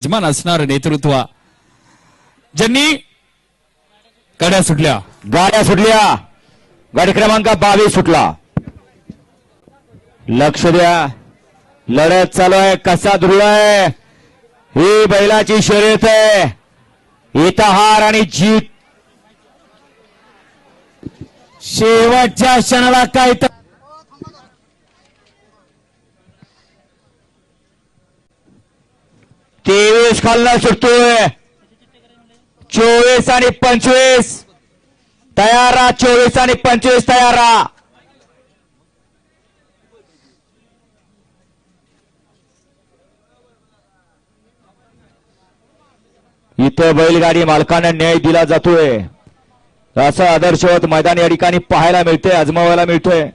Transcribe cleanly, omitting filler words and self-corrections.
गतिमान असणार नेतृत्व ज्यांनी गाड्या सुटल्या गाडी क्रमांक 22 सुटला। लक्ष द्या, लढत चालू आहे, कसा ध्रुव आहे, ही बैलाची शर्यत आहे, इथं हार आणि जीत शेवटच्या क्षणाला काय 23 खालना सुटतोय, 24 आणि 25 तयार राहा, 24 आणि 25 तयार राहा। इथं बैलगाडी मालकांना न्याय दिला जातोय, असं आदर्शवत मैदान या ठिकाणी पाहायला मिळतंय, आजमावायला मिळतोय।